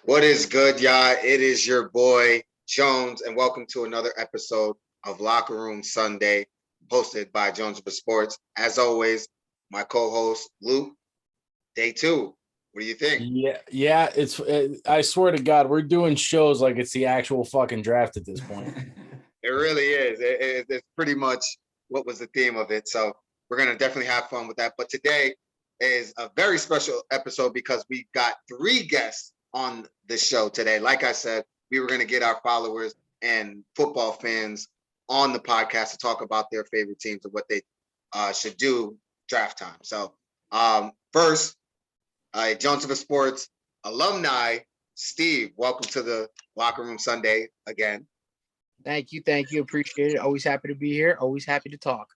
What is good, y'all? It is your boy Jones, and welcome to another episode of Locker Room Sunday, hosted by Jones for Sports. As always, my co-host Luke. Day two. What do you think? Yeah. It's. I swear to God, we're doing shows like it's the actual fucking draft at this point. It really is. It's pretty much what was the theme of it. So we're gonna definitely have fun with that. But today is a very special episode because we got three guests on the show today. Like I said, we were going to get our followers and football fans on the podcast to talk about their favorite teams and what they should do draft time. So first, Jones of Sports alumni, Steve, welcome to the Locker Room Sunday again. Thank you. Appreciate it. Always happy to be here. Always happy to talk.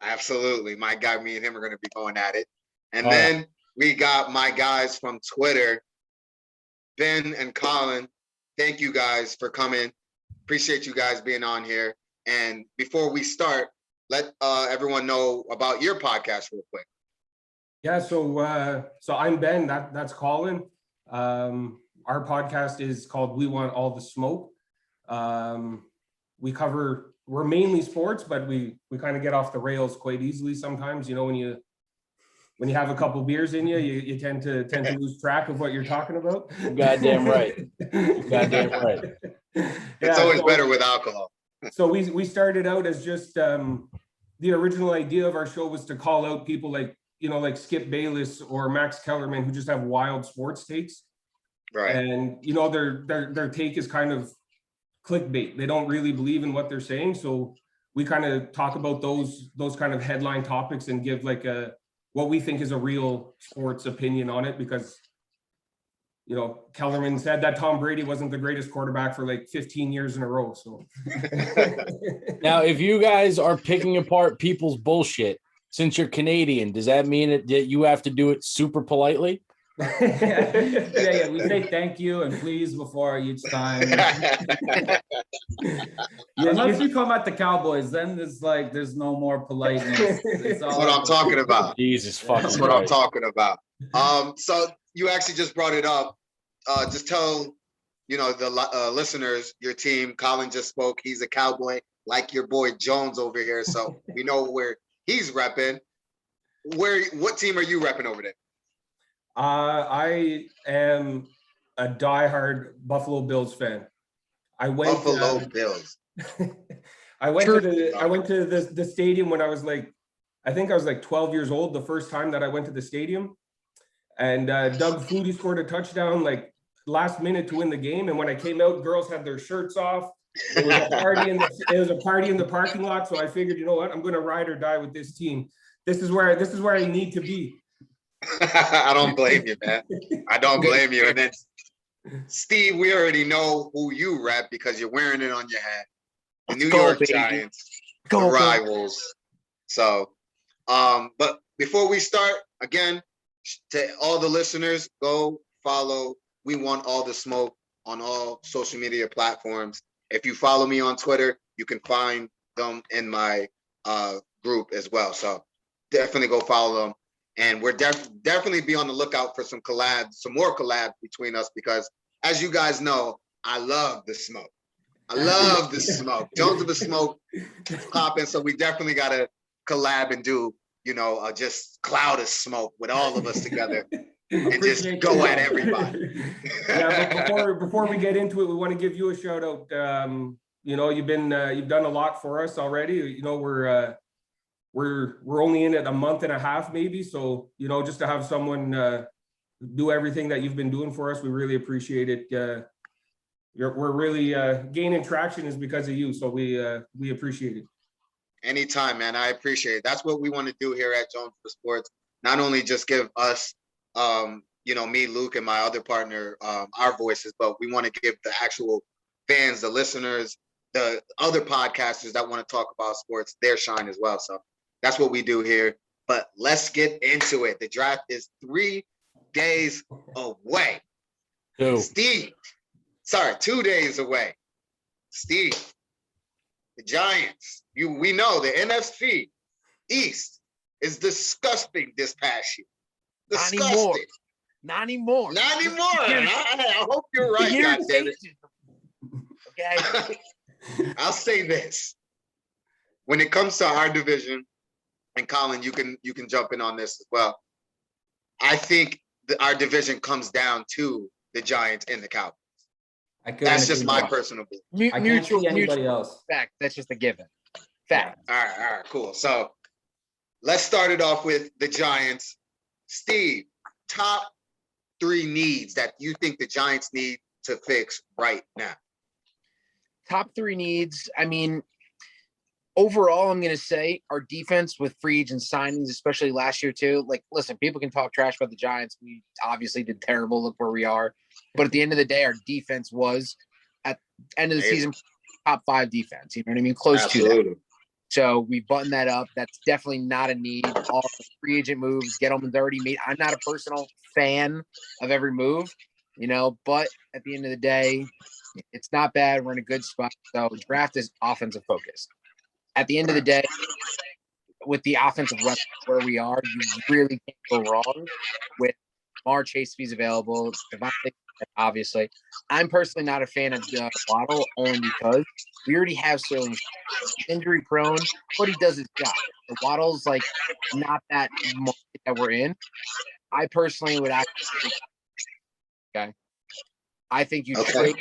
Absolutely. My guy, me and him are going to be going at it. And then we got my guys from Twitter, Ben and Colin. Thank you guys for coming. Appreciate you guys being on here. And before we start, let everyone know about your podcast real quick. Yeah, so I'm Ben. That's Colin. Our podcast is called We Want All the Smoke. We're mainly sports, but we kind of get off the rails quite easily sometimes. You know, when you have a couple beers in you tend to lose track of what you're talking about. Goddamn right. It's always better with alcohol. So we started out as just the original idea of our show was to call out people like Skip Bayless or Max Kellerman who just have wild sports takes. Right. And their take is kind of clickbait. They don't really believe in what they're saying. So we kind of talk about those kind of headline topics and give like what we think is a real sports opinion on it, because Kellerman said that Tom Brady wasn't the greatest quarterback for like 15 years in a row. So now, if you guys are picking apart people's bullshit, since you're Canadian, does that mean that you have to do it super politely? Yeah. We say thank you and please before each time. Unless you come at the Cowboys, then there's no more politeness. That's what I'm talking about. Jesus fucking That's what I'm talking about. So you actually just brought it up. Just tell the listeners your team. Colin just spoke. He's a Cowboy, like your boy Jones over here. So we know where he's repping. What team are you repping over there? I am a diehard Buffalo Bills fan. Bills. I went to the stadium when I was I think I was 12 years old the first time that I went to the stadium, and Doug Flutie scored a touchdown last minute to win the game. And when I came out, girls had their shirts off. It was a party in the parking lot. So I figured, you know what, I'm going to ride or die with this team. This is where I need to be. I don't blame you, man. I don't blame you. And then, Steve, we already know who you rep because you're wearing it on your hat. The New York Giants, the rivals. So, but before we start, again, to all the listeners, go follow We Want All the Smoke on all social media platforms. If you follow me on Twitter, you can find them in my group as well. So definitely go follow them. And we're definitely be on the lookout for some more collabs between us, because as you guys know, I love the smoke. Jones of the Smoke popping. So we definitely got to collab and do, just cloud of smoke with all of us together and just go at everybody. Yeah, but before we get into it, we want to give you a shout out. You've done a lot for us already. We're only in it a month and a half, maybe. So, just to have someone do everything that you've been doing for us, we really appreciate it. We're really gaining traction is because of you. So we appreciate it. Anytime, man. I appreciate it. That's what we want to do here at Jones for Sports. Not only just give us, me, Luke, and my other partner, our voices, but we want to give the actual fans, the listeners, the other podcasters that want to talk about sports, their shine as well. So that's what we do here. But let's get into it. The draft is 3 days away. 2 days away. Steve, the Giants, we know the NFC East is disgusting this past year. Disgusting. Not anymore. Not anymore. I hope you're right, You're goddammit. Okay. I'll say this. When it comes to our division, and Colin, you can jump in on this as well. I think our division comes down to the Giants and the Cowboys. That's just my personal belief. I can't see anybody else. Fact. That's just a given. Fact. All right, cool. So let's start it off with the Giants. Steve, top 3 needs that you think the Giants need to fix right now. Top 3 needs. I mean, overall, I'm going to say our defense with free agent signings, especially last year too. Like, listen, people can talk trash about the Giants. We obviously did terrible. Look where we are. But at the end of the day, our defense was at the end of the season top 5 defense. You know what I mean? Close to that. So we buttoned that up. That's definitely not a need. All the free agent moves, Gettleman's already made. I'm not a personal fan of every move, you know, but at the end of the day, it's not bad. We're in a good spot. So draft is offensive focused. At the end of the day, with the offensive weapons where we are, you really can't go wrong with Jamar Chase if he's available. Devontae, obviously. I'm personally not a fan of Waddle only because we already have Sterling injury prone, but he does his job. The Waddle's like not that market that we're in. I personally would actually okay. I think you trade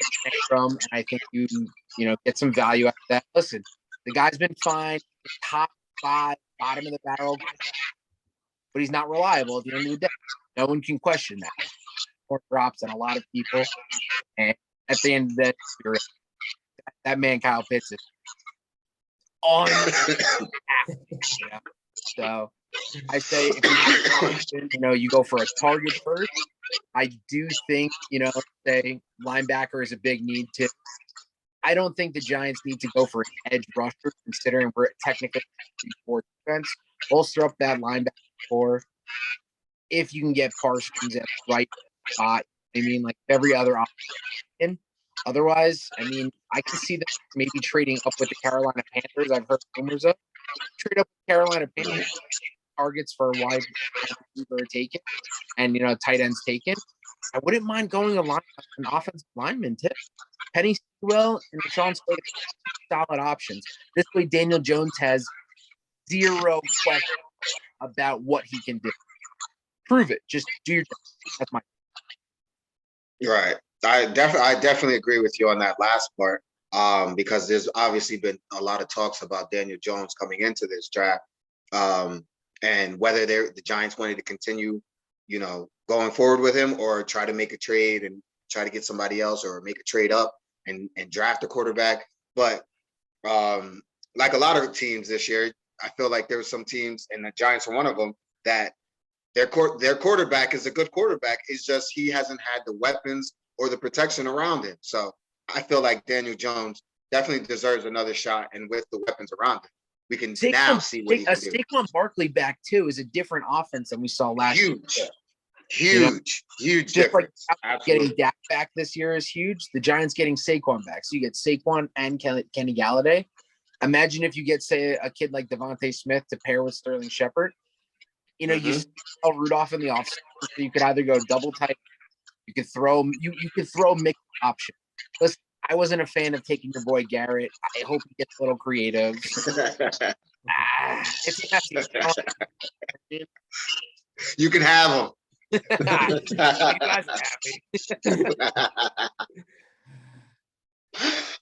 from, and I think you get some value out of that. Listen, the guy's been fine, top 5, bottom of the barrel, but he's not reliable at the end of the day. No one can question that. More drops than a lot of people, and at the end of the day, that man Kyle Pitts is on the app, So I say if you go for a target first. I do think, say linebacker is a big need too. I don't think the Giants need to go for an edge rusher, considering we're technically 3-4 defense. Bolster up that linebacker core. If you can get Parsons at the right spot, I mean, like every other option. Otherwise, I mean, I can see them maybe trading up with the Carolina Panthers. I've heard rumors of trade up with Carolina Panthers. Targets for wide receiver taken, and tight ends taken. I wouldn't mind going an offensive lineman too. Penny Sewell and Rashawn Slater, solid options. This way, Daniel Jones has 0 question about what he can do. Prove it. Just do your job. That's my. Right. I definitely agree with you on that last part. Because there's obviously been a lot of talks about Daniel Jones coming into this draft. And whether the Giants wanted to continue, going forward with him or try to make a trade and try to get somebody else or make a trade up and draft a quarterback. But like a lot of teams this year, I feel like there were some teams, and the Giants are one of them, that their quarterback is a good quarterback. It's just he hasn't had the weapons or the protection around him. So I feel like Daniel Jones definitely deserves another shot, and with the weapons around him, we can now see what he can do. Saquon Barkley back too is a different offense than we saw last year. Huge Just difference. Like getting Dak back this year is huge. The Giants getting Saquon back, so you get Saquon and Kenny Galladay. Imagine if you get, say, a kid like Devontae Smith to pair with Sterling Shepard. You sell Rudolph in the offseason, so you could either go double tight. You could throw mixed option. Listen, I wasn't a fan of taking your boy Garrett. I hope he gets a little creative. It's messy. You can have him.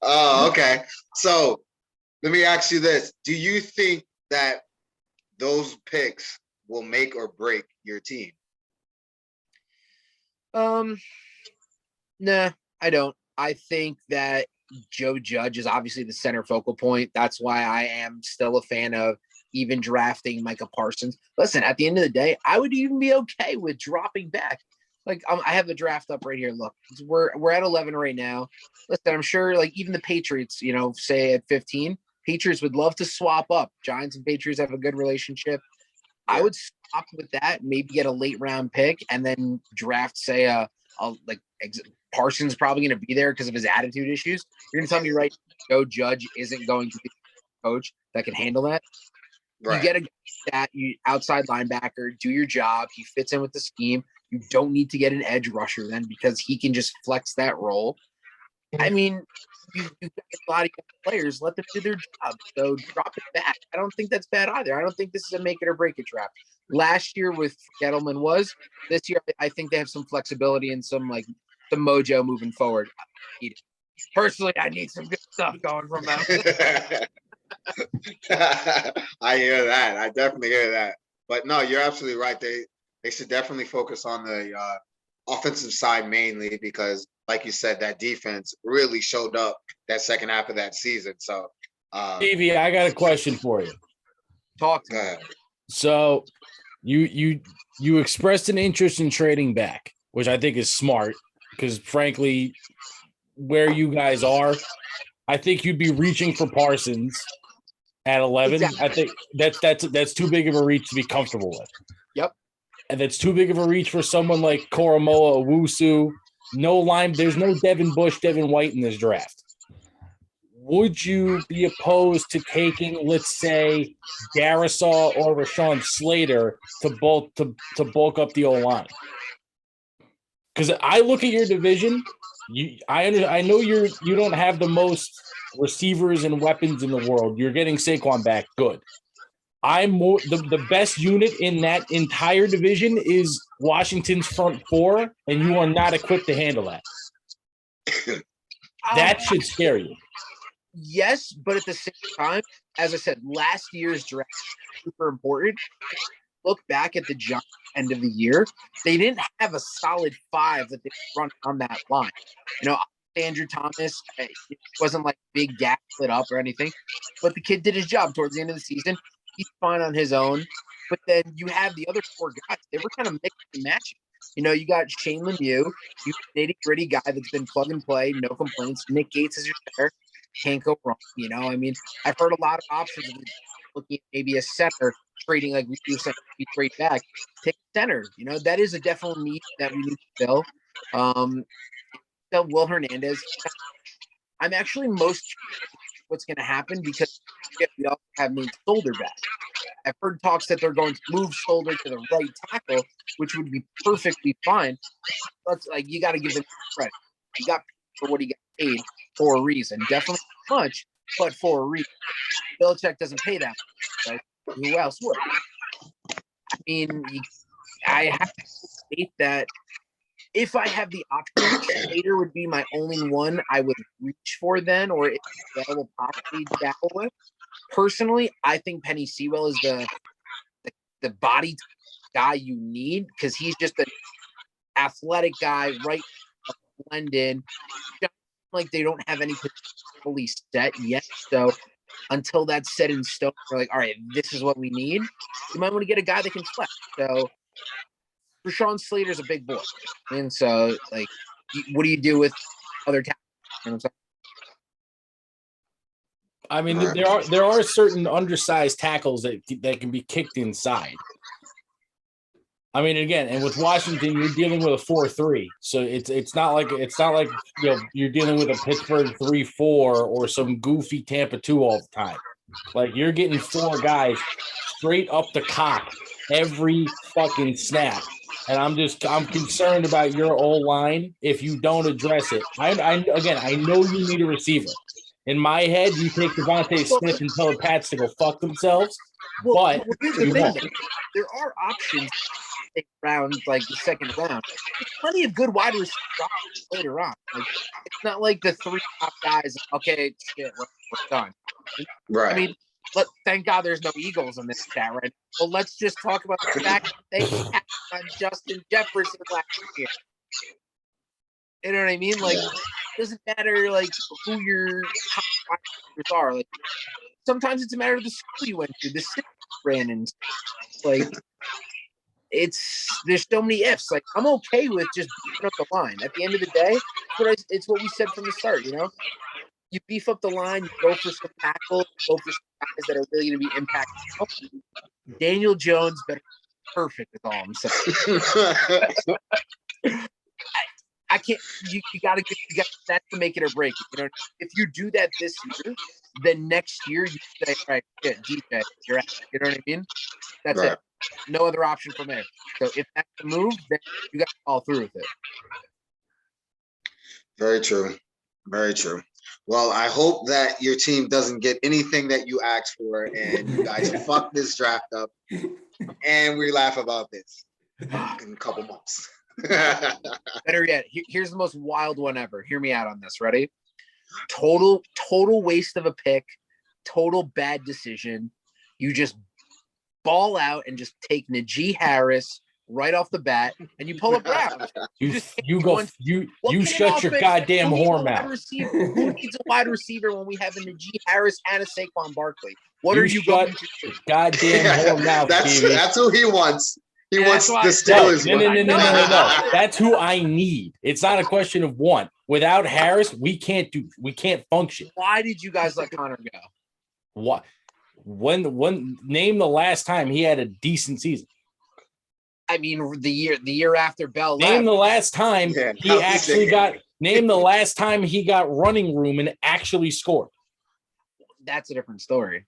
Oh, okay. So let me ask you this. Do you think that those picks will make or break your team? Nah, I don't. I think that Joe Judge is obviously the center focal point. That's why I am still a fan of even drafting Micah Parsons. Listen, at the end of the day, I would even be okay with dropping back. Like, I have the draft up right here. Look, we're at 11 right now. Listen, I'm sure like even the Patriots, say at 15, Patriots would love to swap up. Giants and Patriots have a good relationship. Yeah. I would swap with that, maybe get a late round pick, and then draft, say, Parsons probably going to be there because of his attitude issues. You're going to tell me Joe Judge isn't going to be a coach that can handle that? Right. You get a guy that you outside linebacker, do your job. He fits in with the scheme. You don't need to get an edge rusher then because he can just flex that role. I mean, you've got a lot of young players. Let them do their job. So drop it back. I don't think that's bad either. I don't think this is a make it or break it draft. Last year with Gettleman was. This year, I think they have some flexibility and some mojo moving forward. Personally, I need some good stuff going from them. I hear that. I definitely hear that. But no, you're absolutely right. They should definitely focus on the offensive side mainly because, like you said, that defense really showed up that second half of that season. So, Stevie, I got a question for you. Talk to go me. ahead. So, you expressed an interest in trading back, which I think is smart because, frankly, where you guys are, I think you'd be reaching for Parsons at 11. Exactly. I think that's too big of a reach to be comfortable with. Yep. And that's too big of a reach for someone like Koromoa Owusu. There's no Devin Bush, Devin White in this draft. Would you be opposed to taking, let's say, Darisaw or Rashawn Slater to bulk up the O-line? Because I look at your division, I know you don't have the most receivers and weapons in the world. You're getting Saquon back, good. The best unit in that entire division is Washington's front four, and you are not equipped to handle that. That should scare you. Yes, but at the same time, as I said, last year's draft was super important. Look back at the Giants end of the year, they didn't have a solid five that they run on that line. Andrew Thomas, it wasn't like big gap lit up or anything, but the kid did his job towards the end of the season. He's fine on his own. But then you have the other four guys. They were kind of mixing and matching. You got Shane Lemieux, you nitty-gritty guy that's been plug and play, no complaints. Nick Gates is your center. Can't go wrong. I've heard a lot of options of looking at maybe a center, trading like we do trade back. Take a center. That is a definite need that we need to fill. Will Hernandez. I'm actually most what's going to happen because we also have Nate Solder back. I've heard talks that they're going to move Solder to the right tackle, which would be perfectly fine. But you got to give them credit. He got paid for what he got paid for a reason. Definitely not much, but for a reason. Belichick doesn't pay that much, right? Who else would? I have to state that if I have the option, Slater would be my only one I would reach for then, or if available, possibly dabble with. Personally, I think Penny Sewell is the body guy you need because he's just an athletic guy, right? Blend in. Like they don't have any fully set yet, so until that's set in stone, we're like, all right, this is what we need. You might want to get a guy that can flex. So Rashawn Slater's a big boy, and so what do you do with other tackles? You know what I'm saying? I mean, there are certain undersized tackles that can be kicked inside. I mean, again, and with Washington, you're dealing with a 4-3, so it's not like you're dealing with a Pittsburgh 3-4 or some goofy Tampa 2 all the time. Like you're getting four guys straight up the cock every fucking snap, and I'm concerned about your O-line if you don't address it. I know you need a receiver. In my head, you take Devontae Smith and tell the Pats to go fuck themselves. But here's the thing, though. There are options around the second round. There's plenty of good wide receivers later on. It's not like the three top guys. Okay, shit, we're done. Right. Thank God there's no Eagles in this chat, right? Well, let's just talk about the fact that they had on Justin Jefferson last year. You know what I mean? It doesn't matter who your top wide receivers are. Sometimes it's a matter of the school you went to, the city you ran in. There's so many ifs. I'm okay with just beefing up the line. At the end of the day, it's what we said from the start. You beef up the line, you go for some tackles, go for some guys that are really going to be impactful. Daniel Jones better be perfect with all I'm saying. I can't. You got that to make it or break it. If you do that this year, then next year you say, right, yeah, DJ, you're out. You know what I mean? That's right. it. No other option from there. So if that's the move, then you got to follow through with it. Very true. Very true. Well, I hope that your team doesn't get anything that you asked for and you guys fuck this draft up and we laugh about this in a couple months. Better yet, here's the most wild one ever. Hear me out on this. Ready? Total waste of a pick. Total bad decision. You just ball out and just take Najee Harris right off the bat, and you pull up Browns. You shut your goddamn whore mouth. Who needs a wide receiver when we have a Najee Harris and a Saquon Barkley? What are you going to do? Goddamn whore mouth, that's who he wants. He wants the Steelers. No. That's who I need. It's not a question of want. Without Harris, we can't function. Why did you guys let Connor go? What? Name the last time he had a decent season. I mean, the year after Bell Name left. the last time he actually got. Name the last time he got running room and actually scored. That's a different story.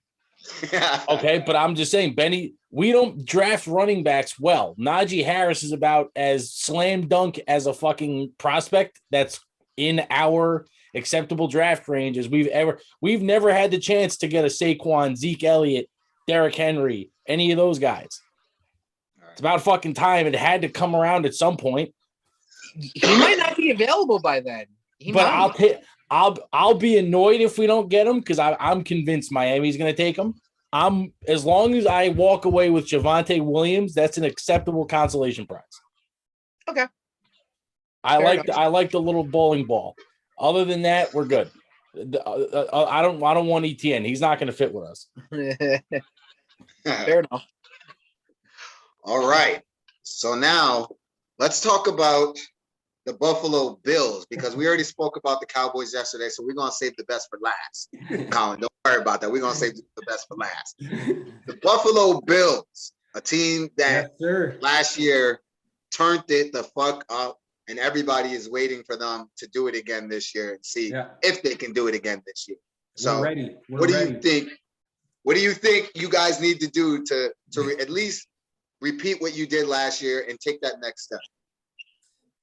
Okay, but I'm just saying, Benny, we don't draft running backs well. Najee Harris is about as slam dunk as a fucking prospect that's in our acceptable draft range as we've never had the chance to get a Saquon, Zeke Elliott, Derrick Henry, any of those guys. It's about fucking time. It had to come around at some point. He might not be available by then. I'll be annoyed if we don't get him because I'm convinced Miami's going to take him. As long as I walk away with Javonte Williams, that's an acceptable consolation prize. Okay. I like the little bowling ball. Other than that, we're good. I don't want ETN. He's not going to fit with us. Fair enough. All right. So now let's talk about the Buffalo Bills because we already spoke about the Cowboys yesterday. So we're going to save the best for last. Colin, don't worry about that. We're going to save the best for last. The Buffalo Bills, a team that last year turned it the fuck up, and everybody is waiting for them to do it again this year and see if they can do it again this year. So what do you think? What do you think you guys need to do to at least repeat what you did last year and take that next step?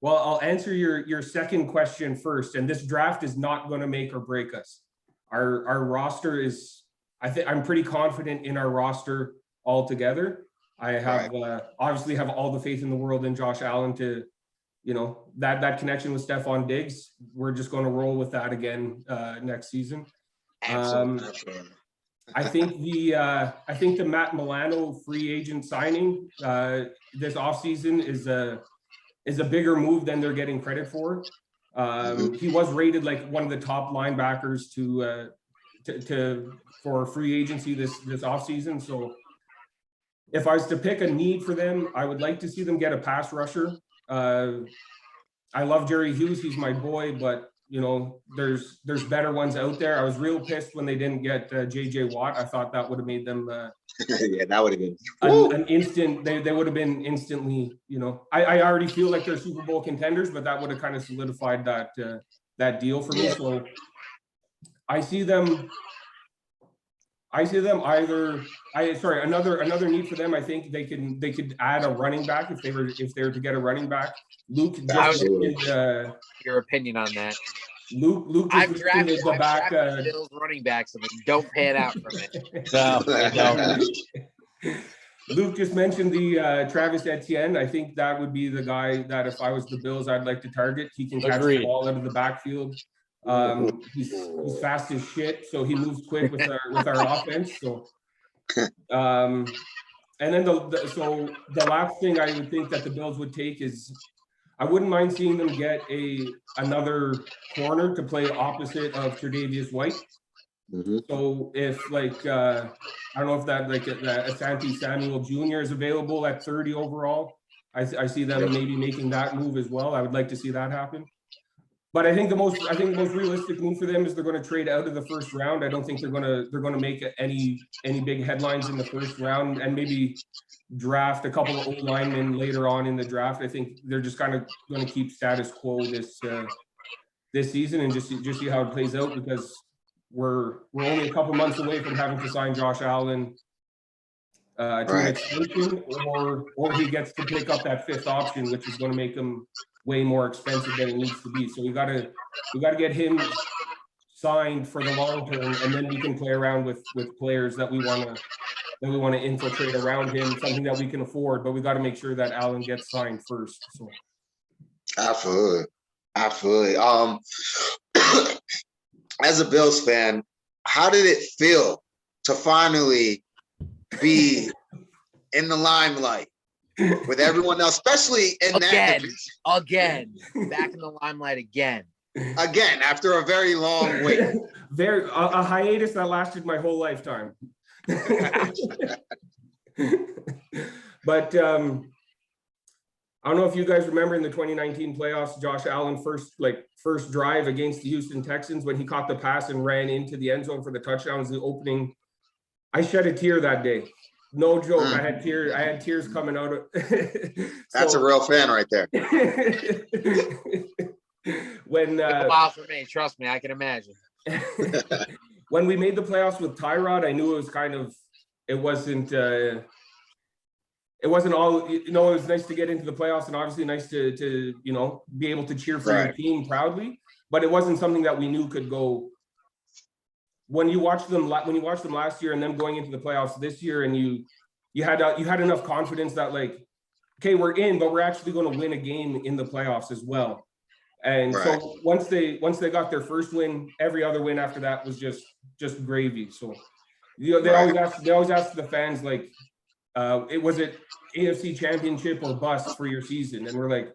Well, I'll answer your second question first. And this draft is not going to make or break us. Our roster is, I'm pretty confident in our roster altogether. I have obviously have all the faith in the world in Josh Allen to, that connection with Stephon Diggs. We're just going to roll with that again next season. Absolutely. I think the Matt Milano free agent signing this offseason is a bigger move than they're getting credit for. He was rated like one of the top linebackers for free agency this offseason. So if I was to pick a need for them, I would like to see them get a pass rusher. I love Jerry Hughes. He's my boy, but there's better ones out there. I was real pissed when they didn't get JJ Watt. I thought that would have made them yeah, that would have been an instant. They would have been instantly. I already feel like they're Super Bowl contenders, but that would have kind of solidified that deal for me. So I see them either. Another need for them. I think they could add a running back if they were to get a running back. Luke, your opinion on that? Luke I've drafted Bills running backs and they don't pan out for me. No. Luke just mentioned the Travis Etienne. I think that would be the guy that if I was the Bills, I'd like to target. He can catch the ball out of the backfield. He's fast as shit, so he moves quick with our offense. So, and then the last thing I would think that the Bills would take is I wouldn't mind seeing them get another corner to play opposite of Tre'Davious White. Mm-hmm. So if I don't know if that Asante Samuel Jr. is available at 30 overall, I see them maybe making that move as well. I would like to see that happen. But I think the most realistic move for them is they're going to trade out of the first round. I don't think they're going to make any big headlines in the first round and maybe draft a couple of old linemen later on in the draft. I think they're just kind of going to keep status quo this season and just see how it plays out because we're only a couple months away from having to sign Josh Allen. to an extension, or he gets to pick up that fifth option, which is going to make him way more expensive than it needs to be. So we got to get him signed for the long term, and then we can play around with players that we want to infiltrate around him, something that we can afford. But we got to make sure that Allen gets signed first. So absolutely. As a Bills fan, how did it feel to finally be in the limelight with everyone else, especially in that division? Again, back in the limelight again. Again, after a very long wait. A hiatus that lasted my whole lifetime. But I don't know if you guys remember in the 2019 playoffs, Josh Allen first drive against the Houston Texans when he caught the pass and ran into the end zone for the touchdown. Was the opening. I shed a tear that day. No joke. I had tears coming out of. That's a real fan right there. When a while for me, trust me, I can imagine. When we made the playoffs with Tyrod, I knew it was kind of, it wasn't all, it was nice to get into the playoffs and obviously nice to be able to cheer for your team proudly, but it wasn't something that we knew could go. When you watched them last year and them going into the playoffs this year, and you had enough confidence that okay, we're in, but we're actually going to win a game in the playoffs as well. And so once they got their first win, every other win after that was just gravy. So they always ask the fans was it AFC Championship or bust for your season? And we're like,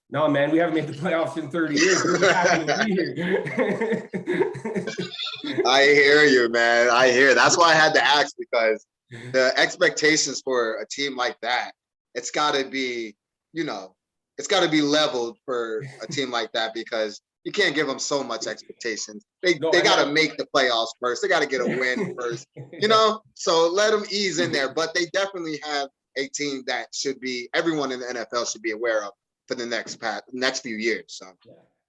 no, man, we haven't made the playoffs in 30 years. We're just happy to be here. I hear you, man. I hear. That's why I had to ask, because the expectations for a team like that, it's got to be, it's got to be leveled for a team like that, because you can't give them so much expectations. They got to make the playoffs first. They got to get a win first, So let them ease in there. But they definitely have a team that everyone in the NFL should be aware of for the next few years. So,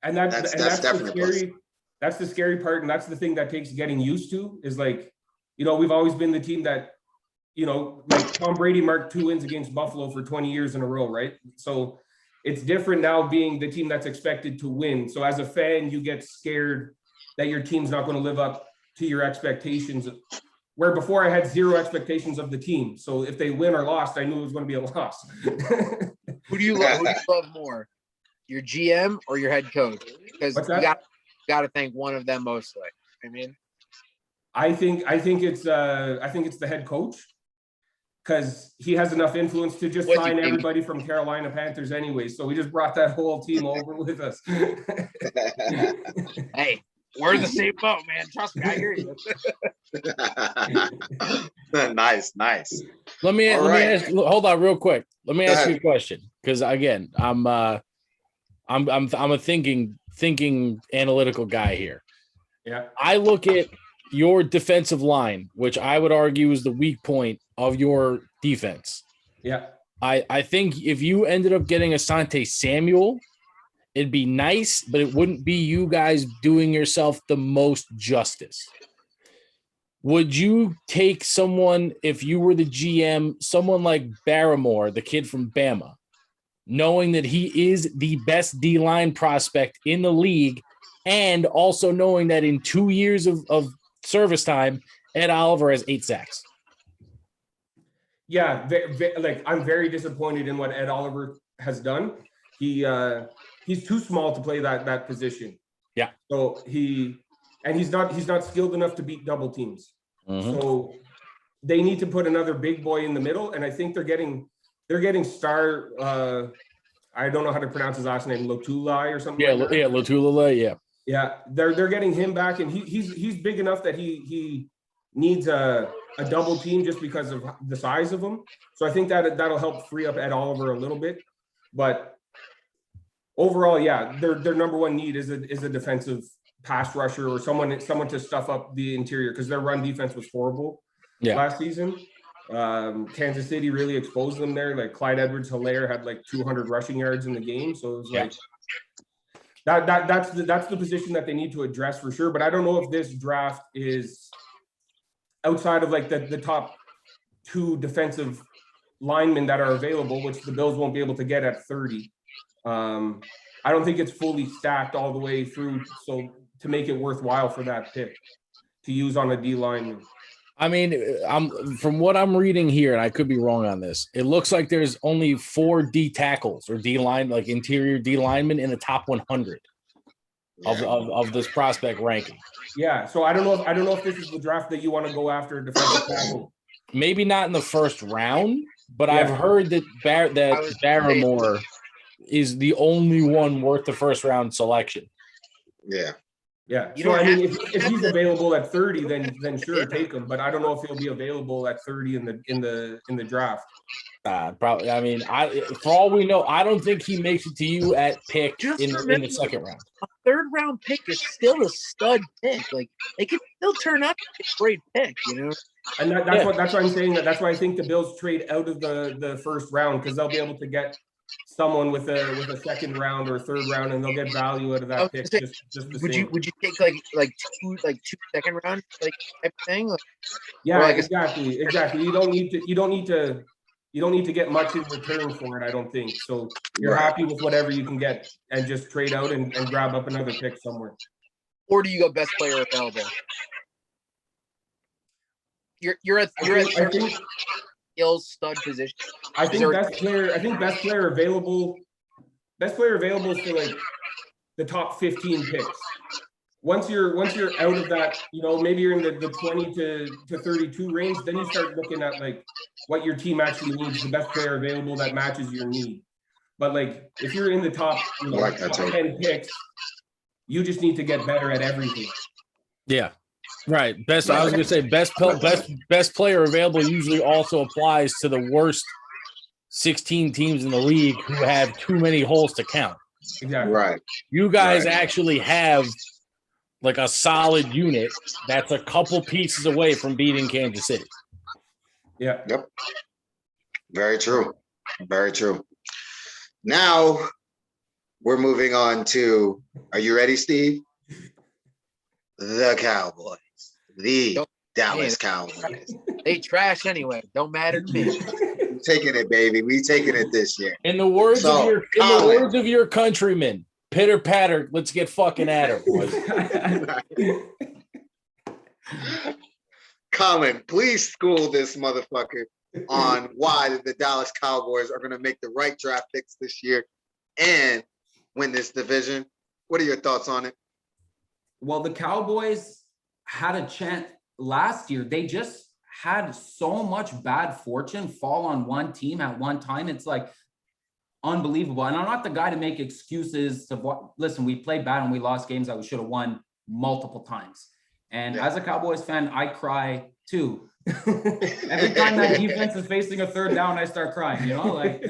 and that's definitely that's the scary part, and that's the thing that takes getting used to. Is we've always been the team that, Tom Brady marked 2 wins against Buffalo for 20 years in a row, right? So it's different now being the team that's expected to win. So as a fan, you get scared that your team's not going to live up to your expectations. Where before I had zero expectations of the team. So if they win or lost, I knew it was going to be a loss. Who do you love more, your GM or your head coach? Because you got to thank one of them mostly. I think it's the head coach, because he has enough influence to just sign everybody from Carolina Panthers anyway. So we just brought that whole team over with us. Hey, we're in the same boat, man. Trust me, I hear you. Nice. Hold on real quick. Let me ask you a question, because again, I'm a thinking analytical guy here. Yeah. I look at your defensive line, which I would argue is the weak point of your defense. Yeah. I think if you ended up getting Asante Samuel, it'd be nice, but it wouldn't be you guys doing yourself the most justice. Would you take someone, if you were the GM, someone like Barrymore, the kid from Bama, knowing that he is the best D-line prospect in the league, and also knowing that in 2 years of service time, Ed Oliver has 8 sacks? Yeah, I'm very disappointed in what Ed Oliver has done. He's too small to play that position. Yeah. So he's not skilled enough to beat double teams. Mm-hmm. So they need to put another big boy in the middle, and I think they're getting star. I don't know how to pronounce his last name, Lotulai or something. Lotulai. Yeah. Yeah, they're getting him back, and he's big enough that he needs a double team just because of the size of him. So I think that'll help free up Ed Oliver a little bit. But overall, yeah, their number one need is a defensive pass rusher or someone to stuff up the interior, because their run defense was horrible last season. Kansas City really exposed them there. Clyde Edwards-Helaire had 200 rushing yards in the game. So it was that's the position that they need to address for sure. But I don't know if this draft is outside of the top 2 defensive linemen that are available, which the Bills won't be able to get at 30. I don't think it's fully stacked all the way through, so to make it worthwhile for that pick to use on a D lineman. I mean, from what I'm reading here, and I could be wrong on this, it looks like there's only 4 D tackles or D line, like interior D linemen in the top 100 of this prospect ranking. Yeah, so I don't know if this is the draft that you want to go after a defensive tackle. Maybe not in the first round, but I've heard that Barrymore is the only one worth the first round selection. Yeah. Yeah. So I mean, if he's available at 30, then sure, take him. But I don't know if he'll be available at 30 in the draft. Probably. I mean, for all we know, I don't think he makes it to you at pick in the second round. A third round pick is still a stud pick. Like it could still turn out to be a great pick, you know. And that's what I'm saying. That's why I think the Bills trade out of the first round, because they'll be able to get someone with a second round or third round, and they'll get value out of that pick. Just the same. Would you take like two second round type of thing? Yeah, exactly. You don't need to get much in return for it, I don't think. So you're happy with whatever you can get and just trade out and grab up another pick somewhere. Or do you go best player available? You're at skills stud position. I think best player available for like the top 15 picks. Once you're out of that, you know, maybe you're in the 20 to 32 range, then you start looking at like what your team actually needs, the best player available that matches your need. But like if you're in the top, top 10 picks, you just need to get better at everything. Yeah. Right. I was going to say best player available usually also applies to the worst 16 teams in the league who have too many holes to count. Exactly. Right. You guys actually have like a solid unit that's a couple pieces away from beating Kansas City. Yeah. Yep. Very true. Very true. Now we're moving on to, are you ready, Steve? The Cowboys. The Dallas Cowboys. They trash anyway. Don't matter to me. We're taking it, baby. We taking it this year. In the words of your countrymen, pitter patter, let's get fucking at her, boys. Colin, please school this motherfucker on why the Dallas Cowboys are going to make the right draft picks this year and win this division. What are your thoughts on it? Well, the Cowboys had a chance last year. They just had so much bad fortune fall on one team at one time. It's like unbelievable. And I'm not the guy to make excuses listen, we played bad and we lost games that we should have won multiple times. And as a Cowboys fan, I cry too. Every time that defense is facing a third down, I start crying, you know, like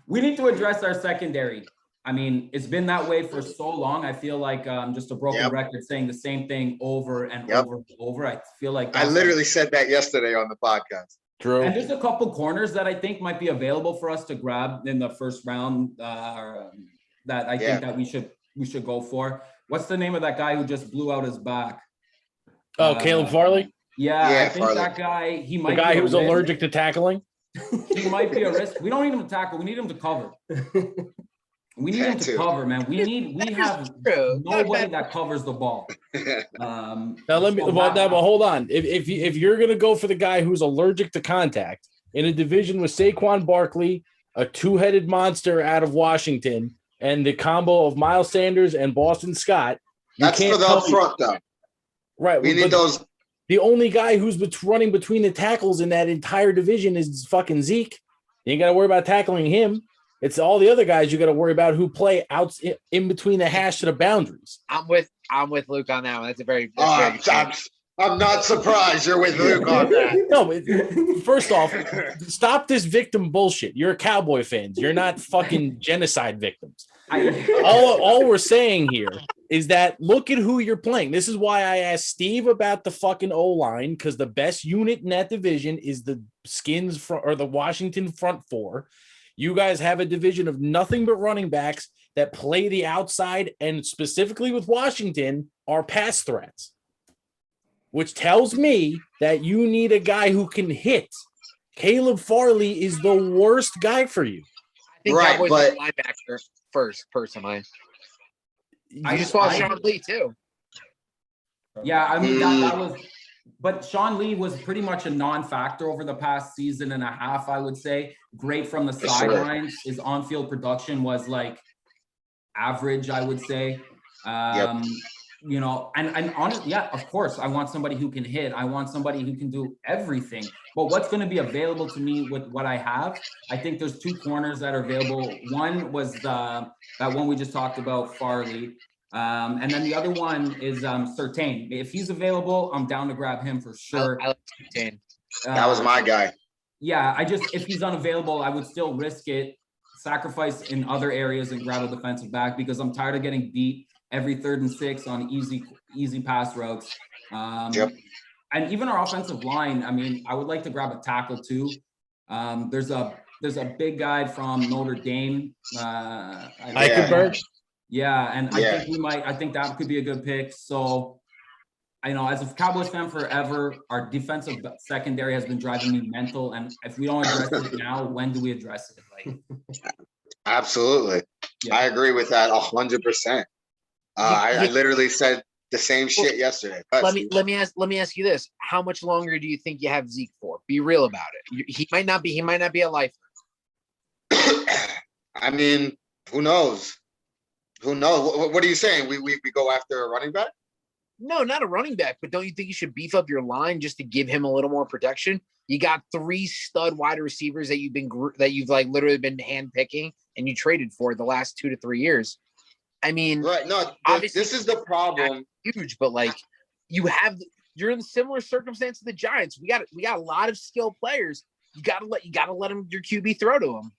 we need to address our secondary. I mean, it's been that way for so long. I feel like just a broken record saying the same thing over and over and over. I feel like I literally said that yesterday on the podcast. True. And there's a couple corners that I think might be available for us to grab in the first round that I think that we should go for. What's the name of that guy who just blew out his back? Oh, Caleb Farley? Yeah, I think Farley. That guy, he might be the guy who's risk. Allergic to tackling? He might be a risk. We don't need him to tackle. We need him to cover. We need him to cover, man. We have nobody that covers the ball. Now but hold on. If you're gonna go for the guy who's allergic to contact in a division with Saquon Barkley, a two-headed monster out of Washington, and the combo of Miles Sanders and Boston Scott, that's for the up front, though. Right. We need those. The only guy who's running between the tackles in that entire division is fucking Zeke. You ain't got to worry about tackling him. It's all the other guys you got to worry about who play out in between the hash to the boundaries. I'm with Luke on that one. That's a very. I'm not surprised you're with Luke on that. No, first off, stop this victim bullshit. You're Cowboy fans. You're not fucking genocide victims. All we're saying here is that look at who you're playing. This is why I asked Steve about the fucking O-line, because the best unit in that division is the Skins or the Washington front four. You guys have a division of nothing but running backs that play the outside, and specifically with Washington are pass threats. which tells me that you need a guy who can hit. Caleb Farley is the worst guy for you. I think Right, Cowboys but- are linebacker first, personally. I You just saw I- Sean Lee too. Yeah, I mean that was, but Sean Lee was pretty much a non-factor over the past season and a half, I would say. Great from the sure. sidelines. His on-field production was like average, I would say. You know, and honestly, yeah, of course, I want somebody who can hit. I want somebody who can do everything. But what's going to be available to me with what I have? I think there's two corners that are available. One was that one we just talked about, Farley. And then the other one is Surtain. If he's available, I'm down to grab him for sure. I like Surtain. That was my guy. Yeah, if he's unavailable, I would still risk it, sacrifice in other areas and grab a defensive back because I'm tired of getting beat every 3rd and 6 on easy pass routes. Yep. And even our offensive line, I mean, I would like to grab a tackle too. There's a big guy from Notre Dame. Eichenberg? Yeah, and Yeah. I think that could be a good pick. So, I know as a Cowboys fan forever, our defensive secondary has been driving me mental. And if we don't address it now, when do we address it? Like, Absolutely. Yeah. I agree with that 100%. I literally said the same shit yesterday. Let me ask you this: how much longer do you think you have Zeke for? Be real about it. He might not be a lifer. I mean, who knows? Who knows? What are you saying? We go after a running back? No, not a running back, but don't you think you should beef up your line just to give him a little more protection? You got 3 stud wide receivers that you've like literally been handpicking and you traded for the last 2 to 3 years. I mean, Right. No, obviously this is the problem. huge, but like you're in similar circumstance to the Giants. We got a lot of skilled players. You gotta let him your QB throw to him.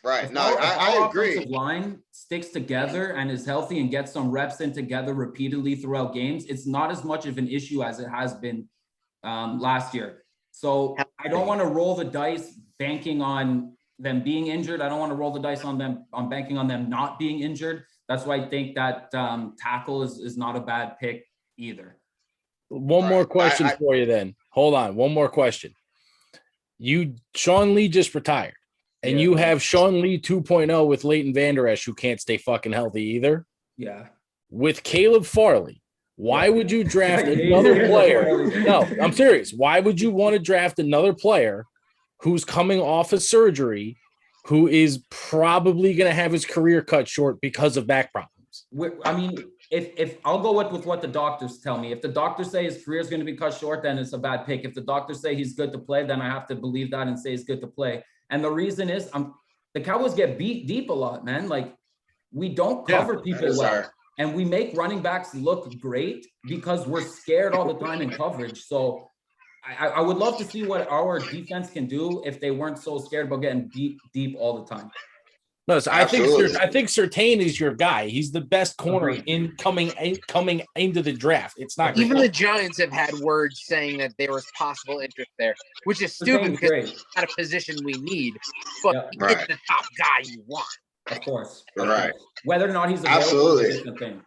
Right. if No, our I agree. offensive line sticks together and is healthy and gets some reps in together repeatedly throughout games, it's not as much of an issue as it has been last year. So I don't want to roll the dice banking on them being injured. I don't want to roll the dice on banking on them not being injured. That's why I think that tackle is not a bad pick either. One more question for you then. Hold on. One more question. Sean Lee just retired. And you have Sean Lee 2.0 with Leighton Vander Esch, who can't stay fucking healthy either. Yeah. With Caleb Farley, why would you draft another player? No, I'm serious. Why would you want to draft another player who's coming off of surgery, who is probably going to have his career cut short because of back problems? I mean, if I'll go with what the doctors tell me. If the doctors say his career is going to be cut short, then it's a bad pick. If the doctors say he's good to play, then I have to believe that and say he's good to play. And the reason is the Cowboys get beat deep a lot, man. Like we don't cover people well. And we make running backs look great because we're scared all the time in coverage. So I would love to see what our defense can do if they weren't so scared about getting deep all the time. No, so I think Surtain is your guy. He's the best corner coming into the draft. It's not even the Giants have had words saying that there was possible interest there, which is stupid because it's not a position we need. But it's the top guy you want. Of course. Right. Whether or not he's available is a different thing.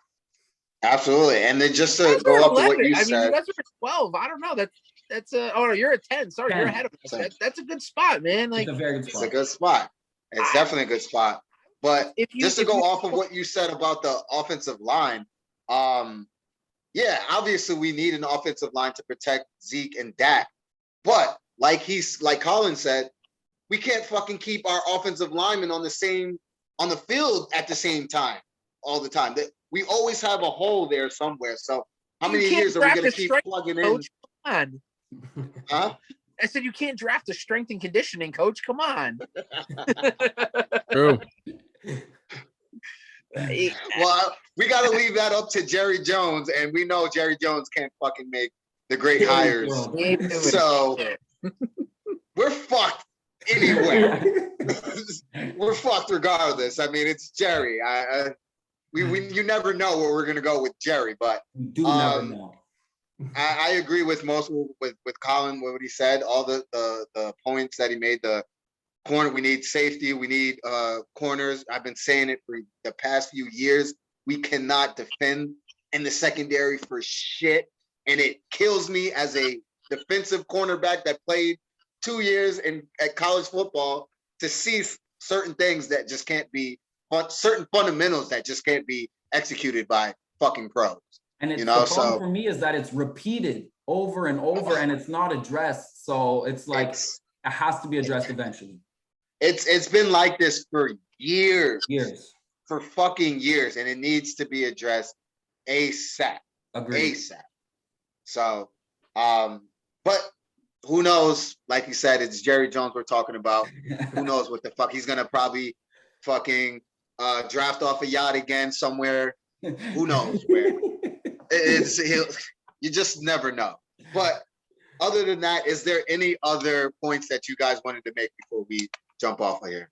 Absolutely. And then just to go up to what you said. I mean, you guys are 12. I don't know. That's oh no, you're a 10. Sorry, 10. You're ahead of us. That's a good spot, man. Like it's a very good spot. It's a good spot. It's definitely a good spot. But just to go off of what you said about the offensive line, yeah, obviously we need an offensive line to protect Zeke and Dak. But like Colin said, we can't fucking keep our offensive linemen on the field at the same time all the time. We always have a hole there somewhere. So how many years are we going to keep plugging in? On. Huh? I said you can't draft a strength and conditioning coach. Come on. True. Well, we got to leave that up to Jerry Jones, and we know Jerry Jones can't fucking make the great hires. So we're fucked anyway. We're fucked regardless. I mean, it's Jerry. You never know where we're gonna go with Jerry, but you do never know. I agree with most with Colin what he said. All the points that he made. The corner, we need safety. We need corners. I've been saying it for the past few years. We cannot defend in the secondary for shit. and it kills me as a defensive cornerback that played 2 years at college football to see certain things that just can't be, certain fundamentals that just can't be executed by fucking pros. And it's You know, the problem so for me is that it's repeated over and over and it's not addressed. So it's like it has to be addressed eventually. It's been like this for years. Years. For fucking years, and it needs to be addressed ASAP. Agreed. ASAP. So, but who knows? Like you said, it's Jerry Jones we're talking about. Who knows what the fuck he's gonna probably fucking draft off a yacht again somewhere. Who knows where? You just never know. But other than that, is there any other points that you guys wanted to make before we jump off of here?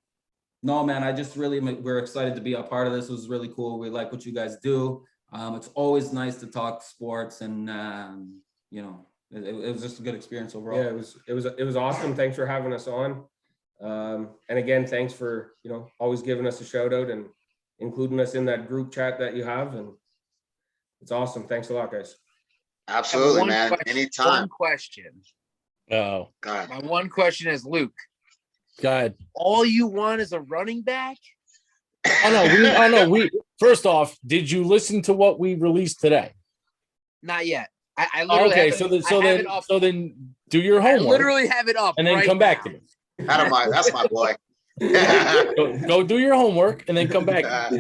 No, man, we're excited to be a part of this. It was really cool. We like what you guys do. It's always nice to talk sports, and you know, it was just a good experience overall. Yeah, it was awesome. Thanks for having us on. And again, thanks for, you know, always giving us a shout out and including us in that group chat that you have. And it's awesome. Thanks a lot, guys. Absolutely, man. Anytime. One question. Oh, God. My one question is, Luke, go ahead. all you want is a running back? We first off, did you listen to what we released today? Not yet. I literally Okay, have so then do your I homework literally have it up and then right come back now. to me. That's my boy. Go do your homework and then come back.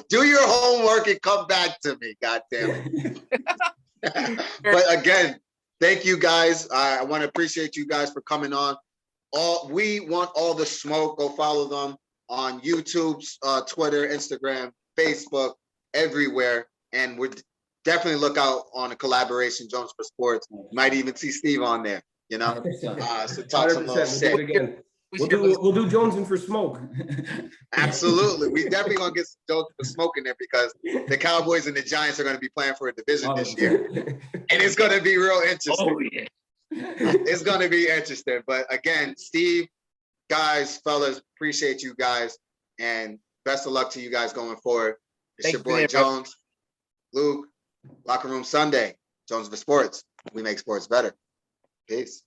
Do your homework and come back to me. God damn it. But again, thank you guys. I want to appreciate you guys for coming on. We want all the smoke. Go follow them on YouTube, Twitter, Instagram, Facebook, everywhere. And we're definitely look out on a collaboration, Jones for Sports. Might even see Steve on there, you know? So talk some little 100%. We'll do it again. We'll do Jones and for smoke. Absolutely. We definitely gonna get some Jones for smoke in there because the Cowboys and the Giants are gonna be playing for a division this year. And it's gonna be real interesting. Oh, yeah. It's gonna be interesting. But again, Steve, guys, fellas, appreciate you guys. And best of luck to you guys going forward. It's your boy Jones, Luke, Locker Room Sunday, Jones for Sports. We make sports better. Peace.